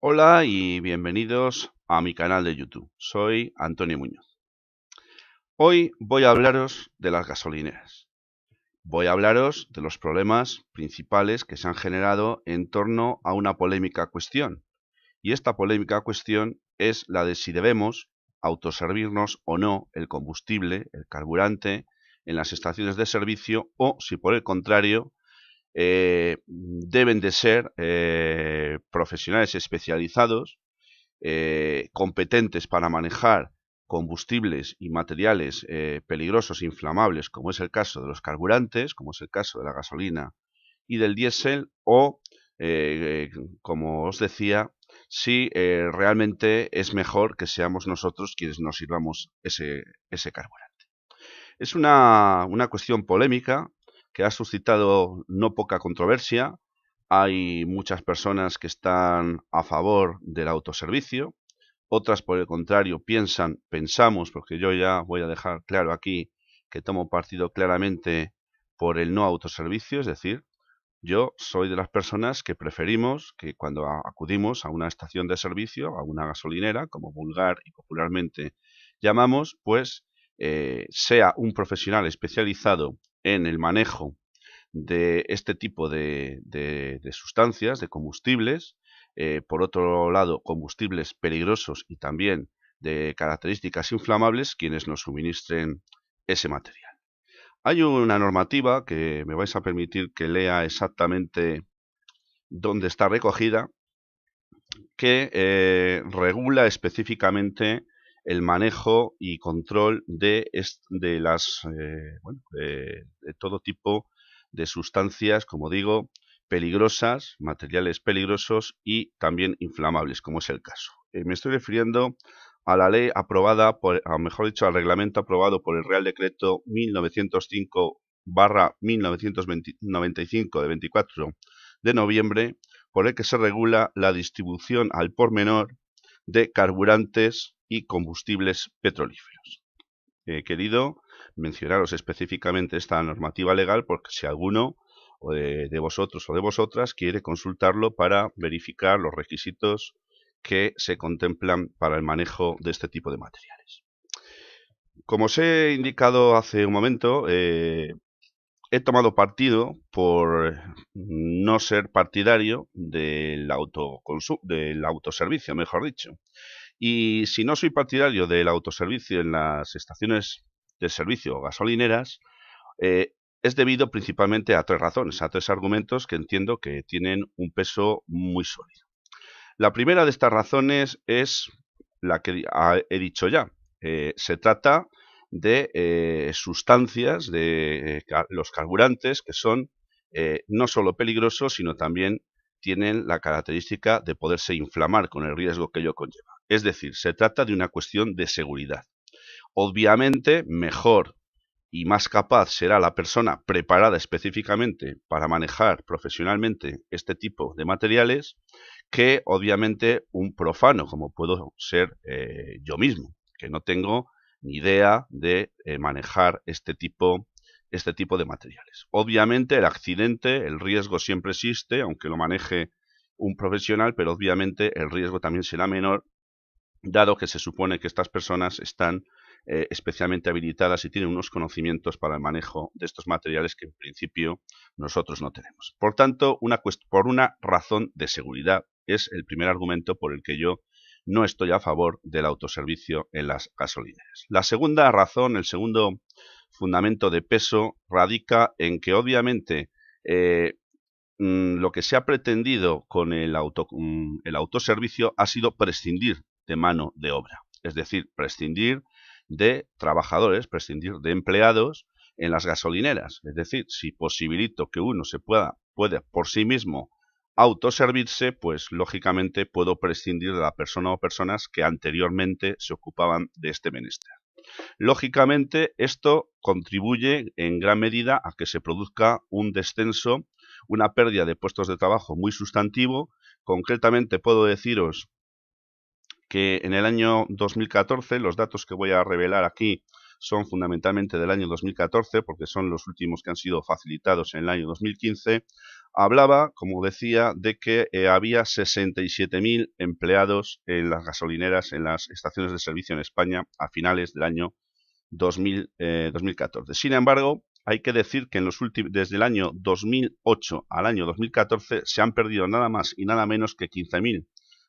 Hola y bienvenidos a mi canal de YouTube. Soy Antonio Muñoz. Hoy voy a hablaros de las gasolineras. Voy a hablaros de los problemas principales que se han generado en torno a una polémica cuestión. Y esta polémica cuestión es la de si debemos autoservirnos o no el combustible, el carburante, en las estaciones de servicio o si por el contrario deben de ser profesionales especializados competentes para manejar combustibles y materiales peligrosos e inflamables, como es el caso de los carburantes, como es el caso de la gasolina y del diésel, o, como os decía, si realmente es mejor que seamos nosotros quienes nos sirvamos ese carburante. Es una cuestión polémica que ha suscitado no poca controversia. Hay muchas personas que están a favor del autoservicio, otras por el contrario pensamos, porque yo ya voy a dejar claro aquí que tomo partido claramente por el no autoservicio, es decir, yo soy de las personas que preferimos que cuando acudimos a una estación de servicio, a una gasolinera, como vulgar y popularmente llamamos, pues sea un profesional especializado en el manejo de este tipo de sustancias, de combustibles, por otro lado, combustibles peligrosos y también de características inflamables, quienes nos suministren ese material. Hay una normativa que me vais a permitir que lea exactamente dónde está recogida, que regula específicamente el manejo y control de todo tipo de sustancias, como digo, peligrosas, materiales peligrosos y también inflamables, como es el caso. Me estoy refiriendo a la ley aprobada, o mejor dicho, al reglamento aprobado por el Real Decreto 1905/1995 de 24 de noviembre, por el que se regula la distribución al por menor de carburantes y combustibles petrolíferos. He querido mencionaros específicamente esta normativa legal porque si alguno de vosotros o de vosotras quiere consultarlo para verificar los requisitos que se contemplan para el manejo de este tipo de materiales. Como os he indicado hace un momento, he tomado partido por no ser partidario del autoservicio, mejor dicho. Y si no soy partidario del autoservicio en las estaciones de servicio o gasolineras, es debido principalmente a tres razones, a tres argumentos que entiendo que tienen un peso muy sólido. La primera de estas razones es la que he dicho ya. Se trata de sustancias, de los carburantes, que son no solo peligrosos, sino también tienen la característica de poderse inflamar con el riesgo que ello conlleva. Es decir, se trata de una cuestión de seguridad. Obviamente, mejor y más capaz será la persona preparada específicamente para manejar profesionalmente este tipo de materiales que obviamente un profano, como puedo ser yo mismo, que no tengo ni idea de manejar este tipo de materiales. Obviamente el accidente, el riesgo siempre existe, aunque lo maneje un profesional, pero obviamente el riesgo también será menor, dado que se supone que estas personas están especialmente habilitadas y tienen unos conocimientos para el manejo de estos materiales que en principio nosotros no tenemos. Por tanto, por una razón de seguridad es el primer argumento por el que yo no estoy a favor del autoservicio en las gasolineras. La segunda razón, el segundo fundamento de peso, radica en que obviamente lo que se ha pretendido con el autoservicio ha sido prescindir de mano de obra, es decir, prescindir de trabajadores, prescindir de empleados en las gasolineras. Es decir, si posibilito que uno pueda por sí mismo autoservirse, pues lógicamente puedo prescindir de la persona o personas que anteriormente se ocupaban de este menester. Lógicamente, esto contribuye en gran medida a que se produzca un descenso, una pérdida de puestos de trabajo muy sustantivo. Concretamente puedo deciros que en el año 2014, los datos que voy a revelar aquí son fundamentalmente del año 2014, porque son los últimos que han sido facilitados en el año 2015, hablaba, como decía, de que había 67.000 empleados en las gasolineras, en las estaciones de servicio en España a finales del año 2014. Sin embargo, hay que decir que desde el año 2008 al año 2014 se han perdido nada más y nada menos que 15.000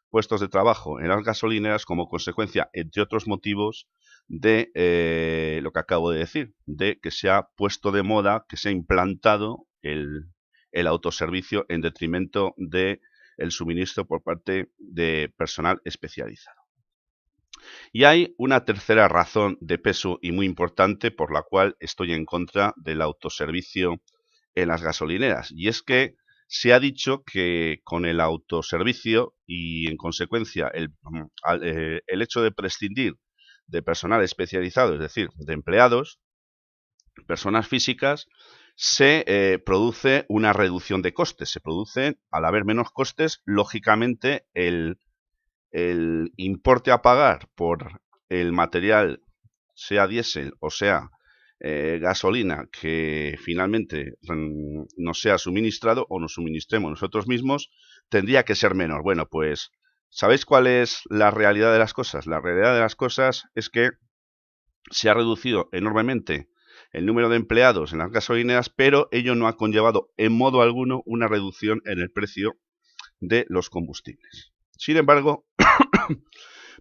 puestos de trabajo en las gasolineras como consecuencia, entre otros motivos, de lo que acabo de decir, de que se ha puesto de moda, que se ha implantado el autoservicio en detrimento del suministro por parte de personal especializado. Y hay una tercera razón de peso y muy importante por la cual estoy en contra del autoservicio en las gasolineras, y es que se ha dicho que con el autoservicio y en consecuencia el hecho de prescindir de personal especializado, es decir, de empleados, personas físicas, se produce una reducción de costes. Se produce, al haber menos costes, lógicamente el importe a pagar por el material, sea diésel o sea gasolina, que finalmente nos sea suministrado o nos suministremos nosotros mismos, tendría que ser menor. Bueno, pues, ¿sabéis cuál es la realidad de las cosas? La realidad de las cosas es que se ha reducido enormemente el número de empleados en las gasolineras, pero ello no ha conllevado en modo alguno una reducción en el precio de los combustibles. Sin embargo,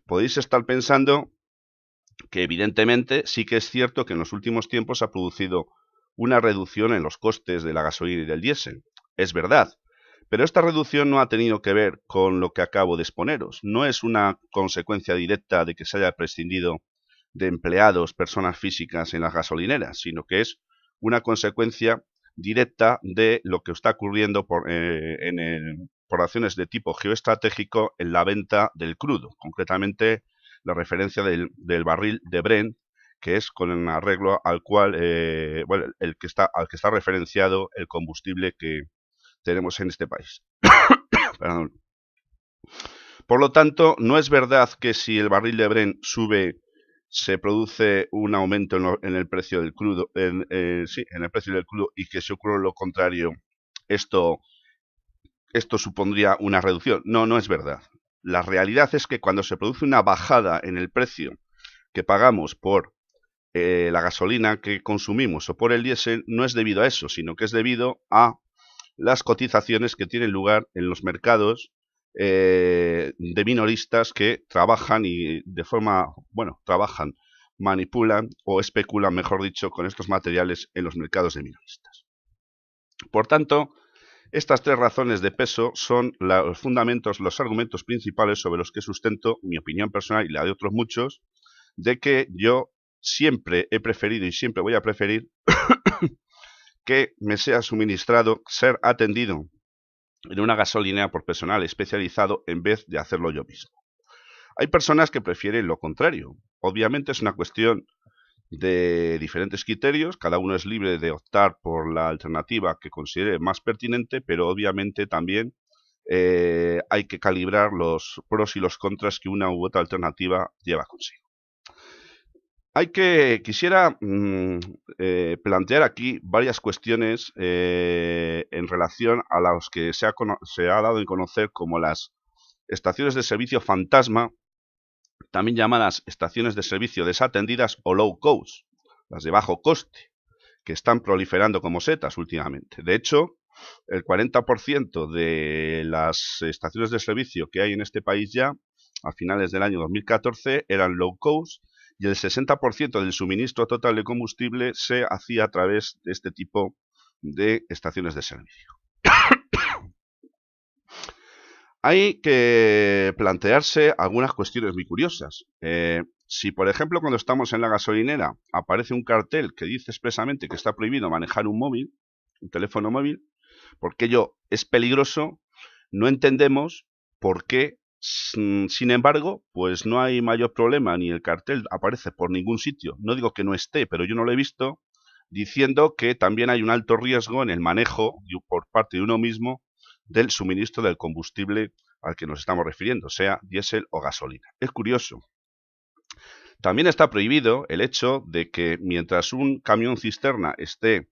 podéis estar pensando que evidentemente sí que es cierto que en los últimos tiempos ha producido una reducción en los costes de la gasolina y del diésel. Es verdad, pero esta reducción no ha tenido que ver con lo que acabo de exponeros. No es una consecuencia directa de que se haya prescindido de empleados, personas físicas en las gasolineras, sino que es una consecuencia directa de lo que está ocurriendo por razones de tipo geoestratégico en la venta del crudo, concretamente la referencia del barril de Brent, que es con el arreglo al cual, bueno, al que está referenciado el combustible que tenemos en este país. Perdón. Por lo tanto, no es verdad que si el barril de Brent sube, se produce un aumento en el precio del crudo, en el precio del crudo, y que si ocurre lo contrario, esto supondría una reducción. No, no es verdad. La realidad es que cuando se produce una bajada en el precio que pagamos por la gasolina que consumimos o por el diésel, no es debido a eso, sino que es debido a las cotizaciones que tienen lugar en los mercados de minoristas que trabajan y de forma, bueno, trabajan, manipulan o especulan, mejor dicho, con estos materiales en los mercados de minoristas. Por tanto, estas tres razones de peso son los fundamentos, los argumentos principales sobre los que sustento mi opinión personal y la de otros muchos, de que yo siempre he preferido y siempre voy a preferir que me sea suministrado, ser atendido en una gasolinera por personal especializado en vez de hacerlo yo mismo. Hay personas que prefieren lo contrario. Obviamente es una cuestión de diferentes criterios, cada uno es libre de optar por la alternativa que considere más pertinente, pero obviamente también hay que calibrar los pros y los contras que una u otra alternativa lleva consigo. Quisiera plantear aquí varias cuestiones en relación a las que se ha dado en conocer como las estaciones de servicio fantasma, también llamadas estaciones de servicio desatendidas o low cost, las de bajo coste, que están proliferando como setas últimamente. De hecho, el 40% de las estaciones de servicio que hay en este país ya, a finales del año 2014, eran low cost, y el 60% del suministro total de combustible se hacía a través de este tipo de estaciones de servicio. Hay que plantearse algunas cuestiones muy curiosas. Si, por ejemplo, cuando estamos en la gasolinera aparece un cartel que dice expresamente que está prohibido manejar un móvil, un teléfono móvil, porque ello es peligroso, no entendemos por qué, sin embargo, pues no hay mayor problema, ni el cartel aparece por ningún sitio. No digo que no esté, pero yo no lo he visto, diciendo que también hay un alto riesgo en el manejo por parte de uno mismo del suministro del combustible al que nos estamos refiriendo, sea diésel o gasolina. Es curioso. También está prohibido el hecho de que mientras un camión cisterna esté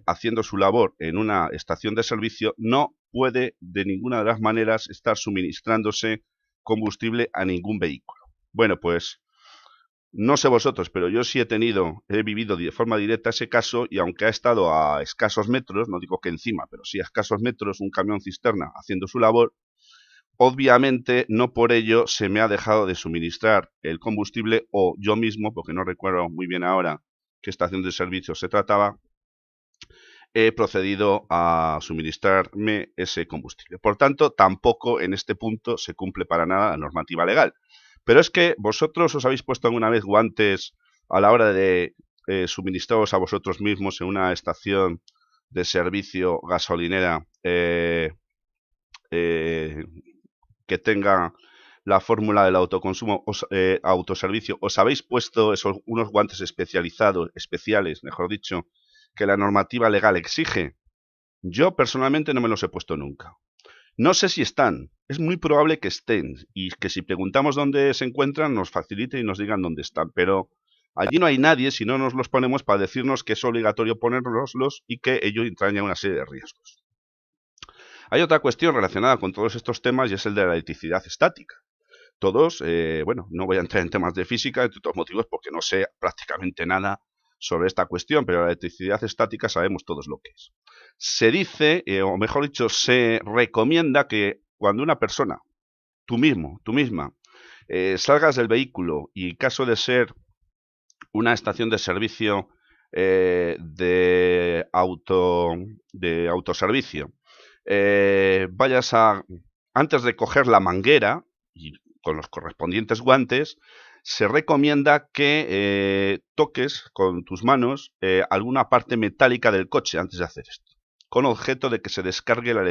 haciendo su labor en una estación de servicio, no puede de ninguna de las maneras estar suministrándose combustible a ningún vehículo. Bueno, pues no sé vosotros, pero yo sí he vivido de forma directa ese caso, y aunque ha estado a escasos metros, no digo que encima, pero sí a escasos metros, un camión cisterna haciendo su labor, obviamente no por ello se me ha dejado de suministrar el combustible, o yo mismo, porque no recuerdo muy bien ahora qué estación de servicio se trataba, he procedido a suministrarme ese combustible. Por tanto, tampoco en este punto se cumple para nada la normativa legal. Pero es que vosotros os habéis puesto alguna vez guantes a la hora de suministraros a vosotros mismos en una estación de servicio gasolinera que tenga la fórmula del autoconsumo, autoservicio. ¿Os habéis puesto unos guantes especiales, mejor dicho, que la normativa legal exige? Yo personalmente no me los he puesto nunca. No sé si están, es muy probable que estén, y que si preguntamos dónde se encuentran nos facilite y nos digan dónde están, pero allí no hay nadie si no nos los ponemos para decirnos que es obligatorio ponérnoslos y que ello entraña una serie de riesgos. Hay otra cuestión relacionada con todos estos temas, y es el de la electricidad estática. Todos, bueno, no voy a entrar en temas de física, entre otros motivos porque no sé prácticamente nada sobre esta cuestión, pero la electricidad estática sabemos todos lo que es. Se dice, o mejor dicho, se recomienda que cuando una persona, tú misma, salgas del vehículo y en caso de ser una estación de servicio de autoservicio, vayas antes de coger la manguera y con los correspondientes guantes, se recomienda que toques con tus manos alguna parte metálica del coche antes de hacer esto, con objeto de que se descargue la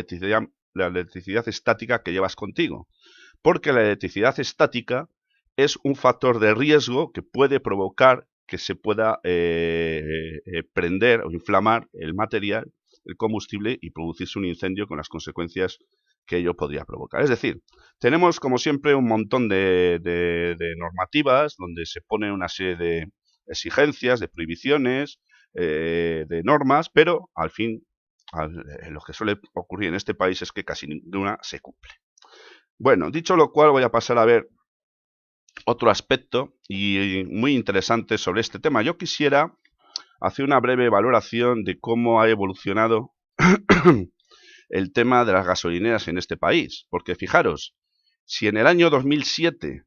electricidad estática que llevas contigo, porque la electricidad estática es un factor de riesgo que puede provocar que se pueda prender o inflamar el material, el combustible, y producirse un incendio con las consecuencias que ello podría provocar. Es decir, tenemos como siempre un montón de normativas donde se pone una serie de exigencias, de prohibiciones, de normas, pero al fin lo que suele ocurrir en este país es que casi ninguna se cumple. Bueno, dicho lo cual, voy a pasar a ver otro aspecto y muy interesante sobre este tema. Yo quisiera hacer una breve valoración de cómo ha evolucionado el tema de las gasolineras en este país, porque fijaros, si en el año 2007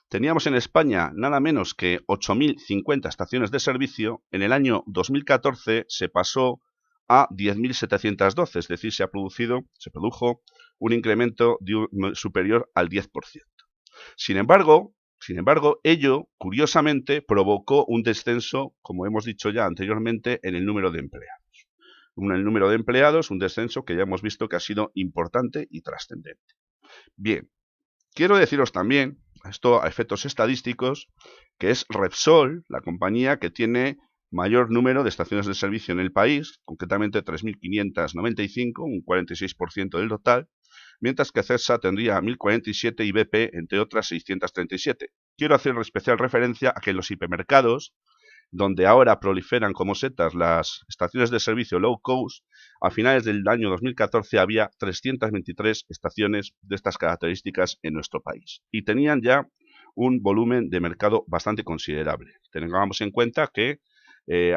teníamos en España nada menos que 8.050 estaciones de servicio, en el año 2014 se pasó a 10.712, es decir, se produjo un incremento superior al 10%. Sin embargo, ello, curiosamente, provocó un descenso, como hemos dicho ya anteriormente, en el número de empleados. Un descenso que ya hemos visto que ha sido importante y trascendente. Bien, quiero deciros también, esto a efectos estadísticos, que es Repsol, la compañía que tiene mayor número de estaciones de servicio en el país, concretamente 3.595, un 46% del total, mientras que Cepsa tendría 1.047 y BP, entre otras, 637. Quiero hacer especial referencia a que en los hipermercados, donde ahora proliferan como setas las estaciones de servicio low cost, a finales del año 2014 había 323 estaciones de estas características en nuestro país y tenían ya un volumen de mercado bastante considerable. Tengamos en cuenta que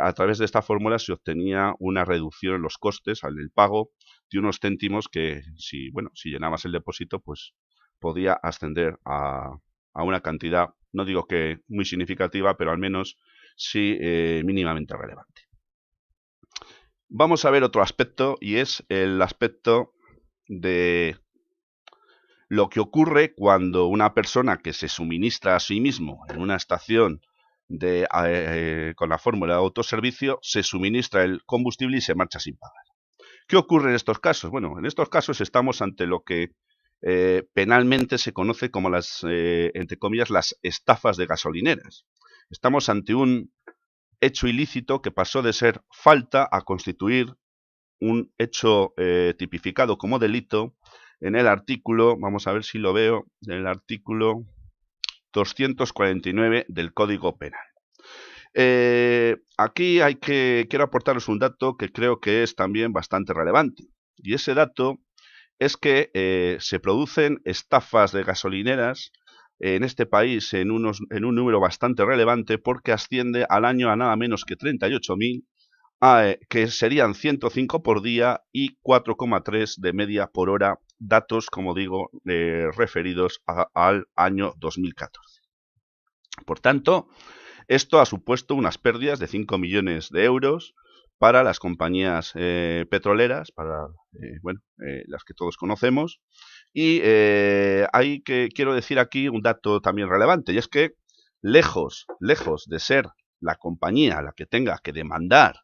a través de esta fórmula se obtenía una reducción en los costes al pago de unos céntimos que, si llenabas el depósito, pues podía ascender a una cantidad, no digo que muy significativa, pero al menos sí mínimamente relevante. Vamos a ver otro aspecto, y es el aspecto de lo que ocurre cuando una persona que se suministra a sí mismo en una estación con la fórmula de autoservicio se suministra el combustible y se marcha sin pagar. ¿Qué ocurre en estos casos? Bueno, en estos casos estamos ante lo que penalmente se conoce como entre comillas, las estafas de gasolineras. Estamos ante un hecho ilícito que pasó de ser falta a constituir un hecho tipificado como delito en el artículo, vamos a ver si lo veo, en el artículo 249 del Código Penal. Aquí quiero aportaros un dato que creo que es también bastante relevante. Y ese dato es que se producen estafas de gasolineras en este país en un número bastante relevante, porque asciende al año a nada menos que 38.000, que serían 105 por día y 4,3 de media por hora, datos, como digo, referidos al año 2014. Por tanto, esto ha supuesto unas pérdidas de 5 millones de euros para las compañías petroleras, para las que todos conocemos. Y quiero decir aquí un dato también relevante, y es que lejos de ser la compañía la que tenga que demandar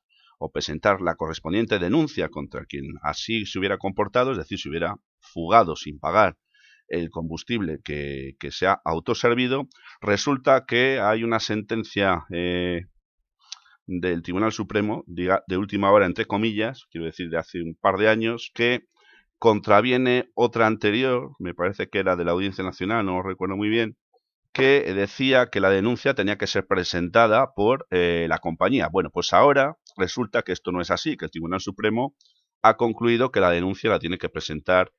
o presentar la correspondiente denuncia contra quien así se hubiera comportado, es decir, se hubiera fugado sin pagar el combustible que se ha autoservido, resulta que hay una sentencia del Tribunal Supremo, de última hora, entre comillas, quiero decir, de hace un par de años, que contraviene otra anterior, me parece que era de la Audiencia Nacional, no lo recuerdo muy bien, que decía que la denuncia tenía que ser presentada por la compañía. Bueno, pues ahora resulta que esto no es así, que el Tribunal Supremo ha concluido que la denuncia la tiene que presentar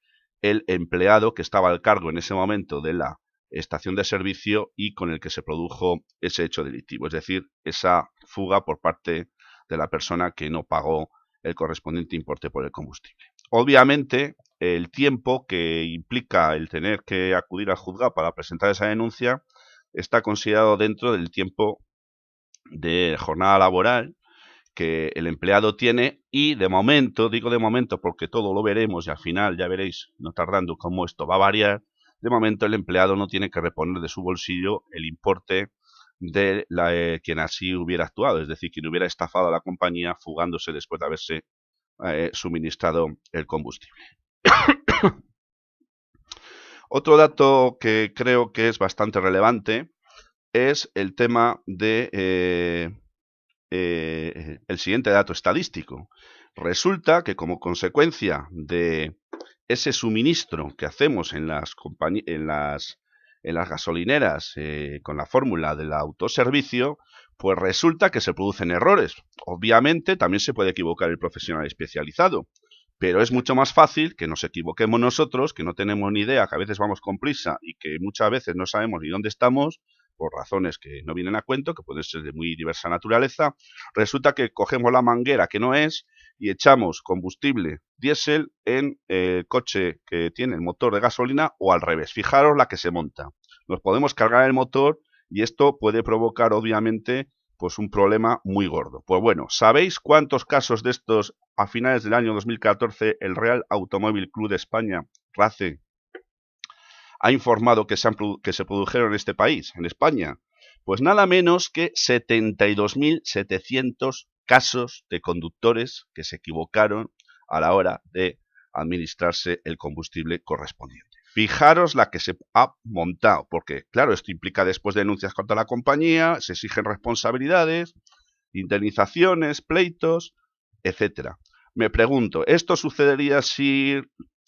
el empleado que estaba al cargo en ese momento de la estación de servicio y con el que se produjo ese hecho delictivo, es decir, esa fuga por parte de la persona que no pagó el correspondiente importe por el combustible. Obviamente, el tiempo que implica el tener que acudir al juzgado para presentar esa denuncia está considerado dentro del tiempo de jornada laboral que el empleado tiene, y de momento, digo de momento porque todo lo veremos y al final ya veréis, no tardando, cómo esto va a variar, de momento el empleado no tiene que reponer de su bolsillo el importe de quien así hubiera actuado, es decir, quien hubiera estafado a la compañía fugándose después de haberse suministrado el combustible. Otro dato que creo que es bastante relevante es el tema de el siguiente dato estadístico. Resulta que como consecuencia de ese suministro que hacemos en las gasolineras con la fórmula del autoservicio, pues resulta que se producen errores. Obviamente también se puede equivocar el profesional especializado, pero es mucho más fácil que nos equivoquemos nosotros, que no tenemos ni idea, que a veces vamos con prisa y que muchas veces no sabemos ni dónde estamos, por razones que no vienen a cuento, que pueden ser de muy diversa naturaleza. Resulta que cogemos la manguera que no es y echamos combustible diésel en el coche que tiene el motor de gasolina, o al revés. Fijaros la que se monta. Nos podemos cargar el motor y esto puede provocar, obviamente, pues un problema muy gordo. Pues bueno, ¿sabéis cuántos casos de estos a finales del año 2014 el Real Automóvil Club de España, RACE, ha informado que se produjeron en este país, en España? Pues nada menos que 72.700 casos de conductores que se equivocaron a la hora de administrarse el combustible correspondiente. Fijaros la que se ha montado, porque claro, esto implica después denuncias contra la compañía, se exigen responsabilidades, indemnizaciones, pleitos, etcétera. Me pregunto, ¿esto sucedería si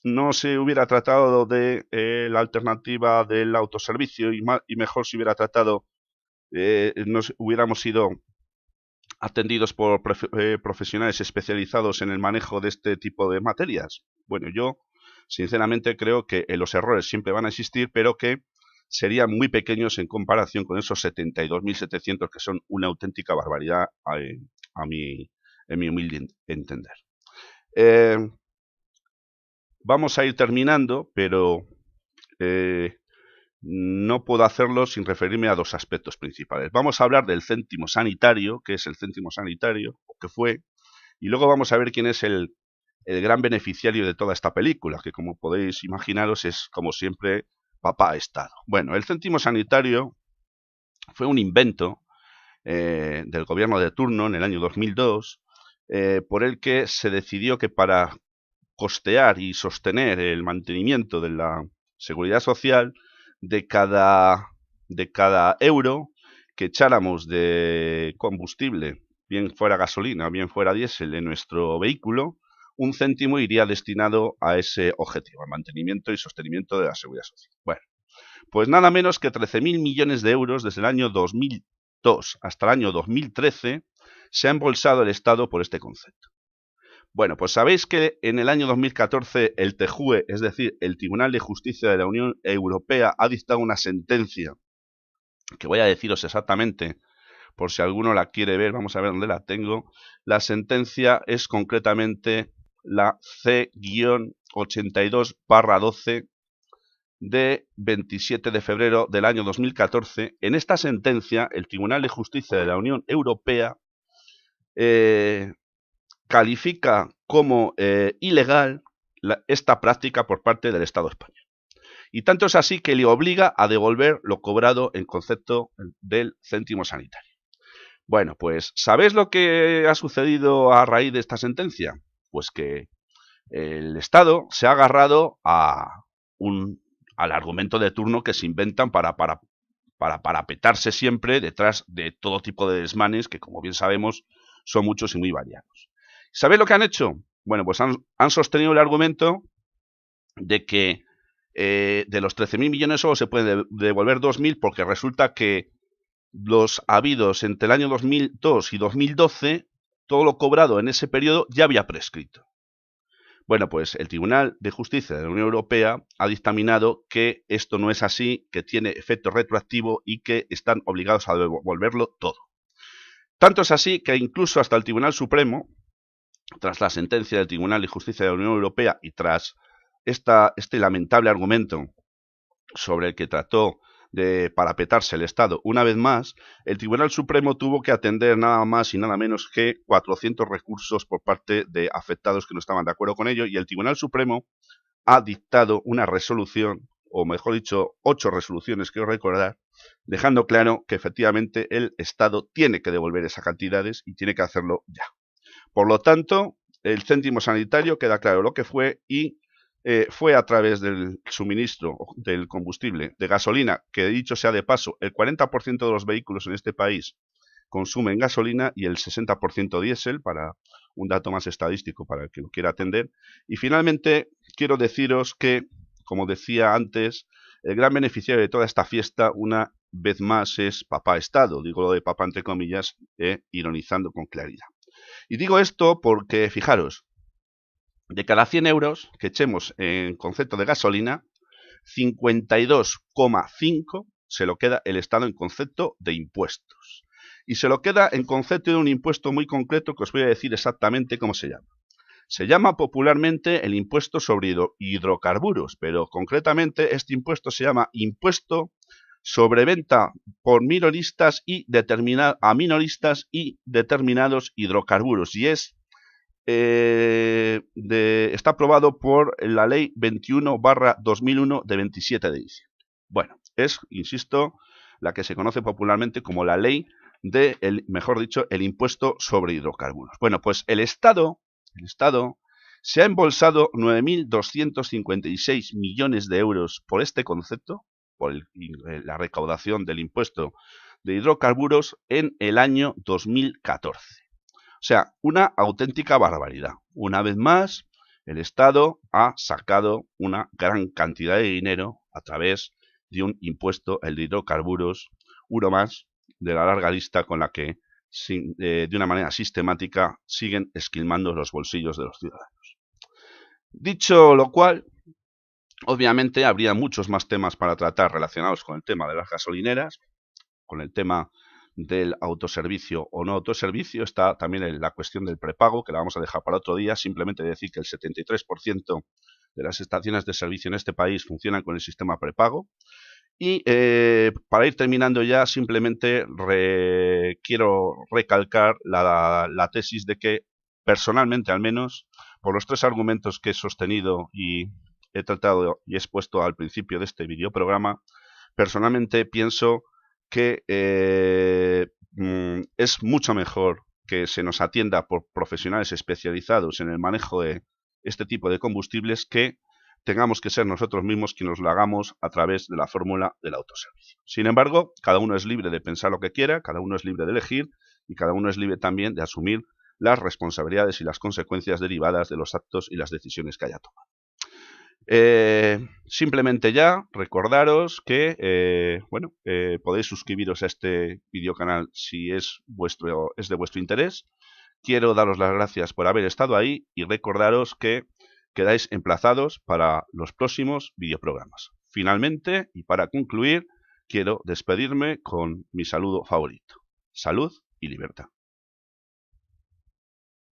no se hubiera tratado de la alternativa del autoservicio y mejor se hubiera tratado, nos hubiéramos sido atendidos por profesionales especializados en el manejo de este tipo de materias? Bueno, yo sinceramente creo que los errores siempre van a existir, pero que serían muy pequeños en comparación con esos 72.700, que son una auténtica barbaridad en mi humilde entender. Vamos a ir terminando, pero no puedo hacerlo sin referirme a dos aspectos principales. Vamos a hablar del céntimo sanitario, qué es el céntimo sanitario, o qué fue, y luego vamos a ver quién es el gran beneficiario de toda esta película, que como podéis imaginaros es, como siempre, papá Estado. Bueno, el céntimo sanitario fue un invento del gobierno de turno en el año 2002, por el que se decidió que para costear y sostener el mantenimiento de la seguridad social, de cada euro que echáramos de combustible, bien fuera gasolina, bien fuera diésel, en nuestro vehículo, un céntimo iría destinado a ese objetivo, al mantenimiento y sostenimiento de la seguridad social. Bueno, pues nada menos que 13.000 millones de euros desde el año 2000 2002 hasta el año 2013 se ha embolsado el Estado por este concepto. Bueno, pues sabéis que en el año 2014 el TJUE, es decir, el Tribunal de Justicia de la Unión Europea, ha dictado una sentencia que voy a deciros exactamente, por si alguno la quiere ver, vamos a ver dónde la tengo. La sentencia es concretamente la C-82/12 de 27 de febrero del año 2014. En esta sentencia, el Tribunal de Justicia de la Unión Europea califica como ilegal esta práctica por parte del Estado español. Y tanto es así que le obliga a devolver lo cobrado en concepto del céntimo sanitario. Bueno, pues ¿sabéis lo que ha sucedido a raíz de esta sentencia? Pues que el Estado se ha agarrado al argumento de turno que se inventan para parapetarse siempre detrás de todo tipo de desmanes que, como bien sabemos, son muchos y muy variados. ¿Sabéis lo que han hecho? Bueno, pues han sostenido el argumento de que de los 13.000 millones solo se pueden devolver 2.000 porque resulta que los habidos entre el año 2002 y 2012, todo lo cobrado en ese periodo ya había prescrito. Bueno, pues el Tribunal de Justicia de la Unión Europea ha dictaminado que esto no es así, que tiene efecto retroactivo y que están obligados a devolverlo todo. Tanto es así que incluso hasta el Tribunal Supremo, tras la sentencia del Tribunal de Justicia de la Unión Europea y tras este lamentable argumento sobre el que trató de parapetarse el Estado, una vez más, el Tribunal Supremo tuvo que atender nada más y nada menos que 400 recursos por parte de afectados que no estaban de acuerdo con ello, y el Tribunal Supremo ha dictado una resolución, o mejor dicho, 8 resoluciones, quiero recordar, dejando claro que efectivamente el Estado tiene que devolver esas cantidades y tiene que hacerlo ya. Por lo tanto, el céntimo sanitario queda claro lo que fue y fue a través del suministro del combustible de gasolina, que dicho sea de paso, el 40% de los vehículos en este país consumen gasolina y el 60% diésel, para un dato más estadístico para el que lo quiera atender. Y finalmente quiero deciros que, como decía antes, el gran beneficiario de toda esta fiesta, una vez más, es Papá Estado. Digo lo de papá entre comillas, ironizando con claridad. Y digo esto porque, fijaros, de cada 100 euros que echemos en concepto de gasolina, 52,5 se lo queda el Estado en concepto de impuestos. Y se lo queda en concepto de un impuesto muy concreto que os voy a decir exactamente cómo se llama. Se llama popularmente el impuesto sobre hidrocarburos, pero concretamente este impuesto se llama impuesto sobre venta por minoristas y a minoristas y determinados hidrocarburos, y está aprobado por la ley 21/2001 de 27 de diciembre. Bueno, es, insisto, la que se conoce popularmente como la ley mejor dicho, el impuesto sobre hidrocarburos. Bueno, pues el Estado se ha embolsado 9.256 millones de euros por este concepto, por la recaudación del impuesto de hidrocarburos en el año 2014. O sea, una auténtica barbaridad. Una vez más, el Estado ha sacado una gran cantidad de dinero a través de un impuesto, el de hidrocarburos, uno más de la larga lista con la que, de una manera sistemática, siguen esquilmando los bolsillos de los ciudadanos. Dicho lo cual, obviamente habría muchos más temas para tratar relacionados con el tema de las gasolineras, con el tema del autoservicio o no autoservicio. Está también la cuestión del prepago, que la vamos a dejar para otro día. Simplemente decir que el 73% de las estaciones de servicio en este país funcionan con el sistema prepago. Y para ir terminando ya, simplemente quiero recalcar la tesis de que, personalmente al menos, por los 3 argumentos que he sostenido y he tratado y he expuesto al principio de este videoprograma, personalmente pienso que es mucho mejor que se nos atienda por profesionales especializados en el manejo de este tipo de combustibles, que tengamos que ser nosotros mismos quienes lo hagamos a través de la fórmula del autoservicio. Sin embargo, cada uno es libre de pensar lo que quiera, cada uno es libre de elegir y cada uno es libre también de asumir las responsabilidades y las consecuencias derivadas de los actos y las decisiones que haya tomado. Simplemente ya recordaros que podéis suscribiros a este videocanal si es de vuestro interés. Quiero daros las gracias por haber estado ahí y recordaros que quedáis emplazados para los próximos videoprogramas. Finalmente, y para concluir, quiero despedirme con mi saludo favorito. Salud y libertad.